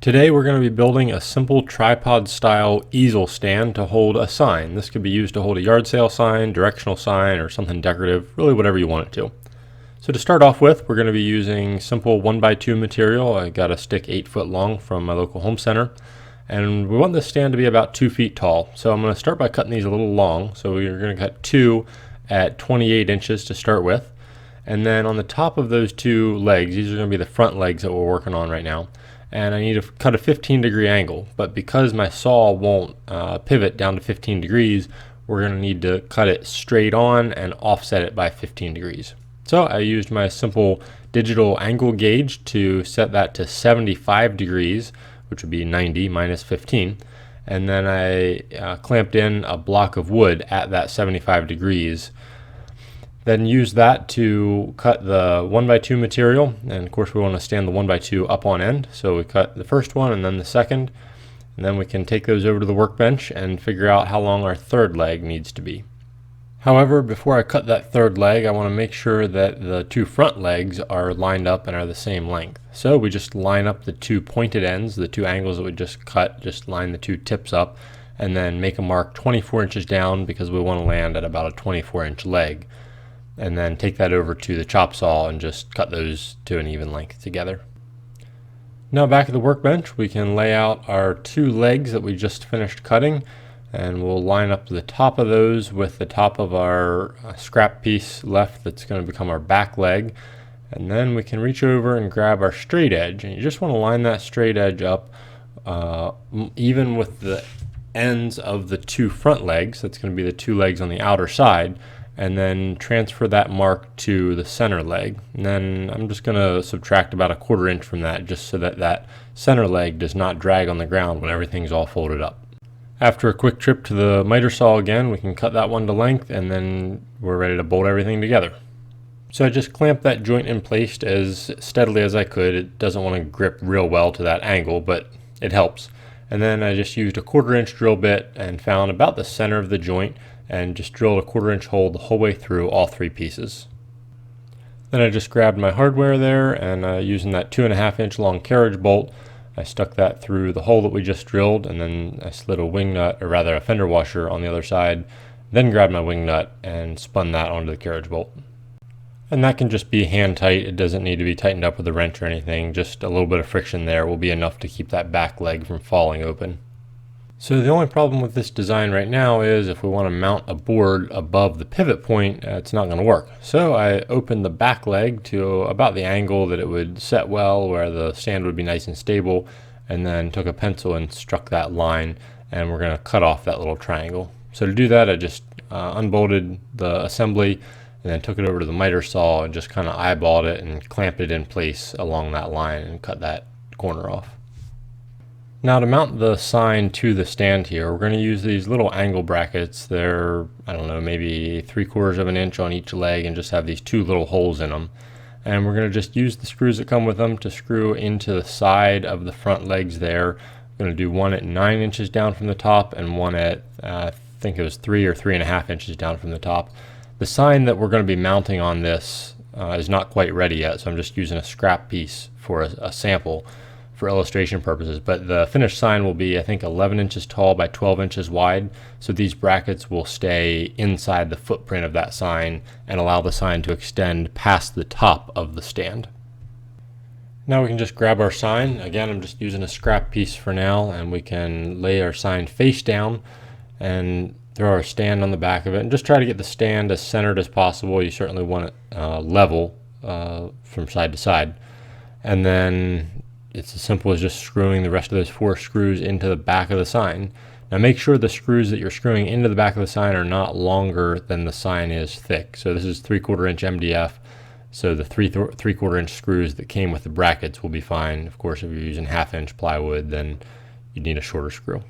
Today we're going to be building a simple tripod style easel stand to hold a sign. This could be used to hold a yard sale sign, directional sign, or something decorative, really whatever you want it to. So to start off with, we're going to be using simple 1x2 material. I got a stick 8 foot long from my local home center. And we want this stand to be about 2 feet tall. So I'm going to start by cutting these a little long. So we're going to cut 2 at 28 inches to start with. And then on the top of those 2 legs, these are going to be the front legs that we're working on right now. And I need to cut a 15-degree angle, but because my saw won't pivot down to 15 degrees, we're going to need to cut it straight on and offset it by 15 degrees. So I used my simple digital angle gauge to set that to 75 degrees, which would be 90 minus 15. And then I clamped in a block of wood at that 75 degrees. Then use that to cut the 1x2 material, and of course we want to stand the 1x2 up on end, so we cut the first one and then the second, and then we can take those over to the workbench and figure out how long our third leg needs to be. However, before I cut that third leg, I want to make sure that the 2 front legs are lined up and are the same length. So we just line up the 2 pointed ends, the 2 angles that we just cut, just line the 2 tips up, and then make a mark 24 inches down because we want to land at about a 24-inch leg. And then take that over to the chop saw and just cut those to an even length together. Now back at the workbench, we can lay out our 2 legs that we just finished cutting, and we'll line up the top of those with the top of our scrap piece left that's going to become our back leg. And then we can reach over and grab our straight edge, and you just want to line that straight edge up even with the ends of the 2 front legs. That's going to be the 2 legs on the outer side. And then transfer that mark to the center leg. And then I'm just going to subtract about a 1/4 inch from that, just so that that center leg does not drag on the ground when everything's all folded up. After a quick trip to the miter saw again, we can cut that one to length, and then we're ready to bolt everything together. So I just clamped that joint in place as steadily as I could. It doesn't want to grip real well to that angle, but it helps. And then I just used a 1/4 inch drill bit and found about the center of the joint, and just drilled a 1/4 inch hole the whole way through all 3 pieces. Then I just grabbed my hardware there, and using that 2.5 inch long carriage bolt, I stuck that through the hole that we just drilled, and then I slid a wing nut, or rather a fender washer, on the other side, then grabbed my wing nut and spun that onto the carriage bolt. And that can just be hand tight. It doesn't need to be tightened up with a wrench or anything. Just a little bit of friction there will be enough to keep that back leg from falling open. So the only problem with this design right now is if we want to mount a board above the pivot point, it's not going to work. So I opened the back leg to about the angle that it would set well, where the stand would be nice and stable, and then took a pencil and struck that line, and we're going to cut off that little triangle. So to do that, I just unbolted the assembly and then took it over to the miter saw and just kind of eyeballed it and clamped it in place along that line and cut that corner off. Now to mount the sign to the stand here, we're going to use these little angle brackets. They're, I don't know, maybe 3/4 of an inch on each leg, and just have these 2 little holes in them. And we're going to just use the screws that come with them to screw into the side of the front legs there. We're going to do one at 9 inches down from the top and one at, I think it was 3 or 3.5 inches down from the top. The sign that we're going to be mounting on this is not quite ready yet, so I'm just using a scrap piece for a sample for illustration purposes, but the finished sign will be, I think, 11 inches tall by 12 inches wide, so these brackets will stay inside the footprint of that sign and allow the sign to extend past the top of the stand. Now we can just grab our sign. Again, I'm just using a scrap piece for now, and we can lay our sign face down and throw our stand on the back of it, and just try to get the stand as centered as possible. You certainly want it level from side to side. And then it's as simple as just screwing the rest of those 4 screws into the back of the sign. Now make sure the screws that you're screwing into the back of the sign are not longer than the sign is thick. So this is 3/4 inch MDF, so the 3/4 inch screws that came with the brackets will be fine. Of course, if you're using 1/2 inch plywood, then you'd need a shorter screw.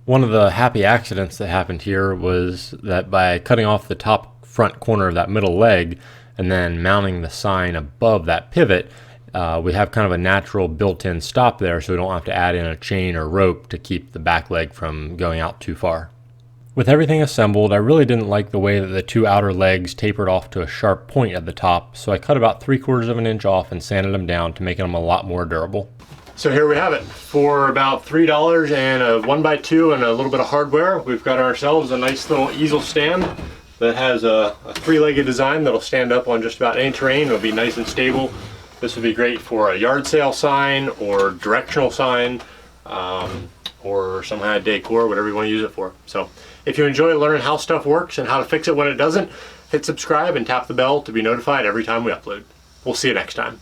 One of the happy accidents that happened here was that by cutting off the top front corner of that middle leg and then mounting the sign above that pivot, we have kind of a natural built-in stop there, so we don't have to add in a chain or rope to keep the back leg from going out too far. With everything assembled, I really didn't like the way that the 2 outer legs tapered off to a sharp point at the top, so I cut about 3/4 of an inch off and sanded them down to make them a lot more durable. So here we have it. For about $3 and a 1x2 and a little bit of hardware, we've got ourselves a nice little easel stand that has a three-legged design that'll stand up on just about any terrain. It'll be nice and stable. This would be great for a yard sale sign or directional sign, or some kind of decor, whatever you want to use it for. So if you enjoy learning how stuff works and how to fix it when it doesn't, hit subscribe and tap the bell to be notified every time we upload. We'll see you next time.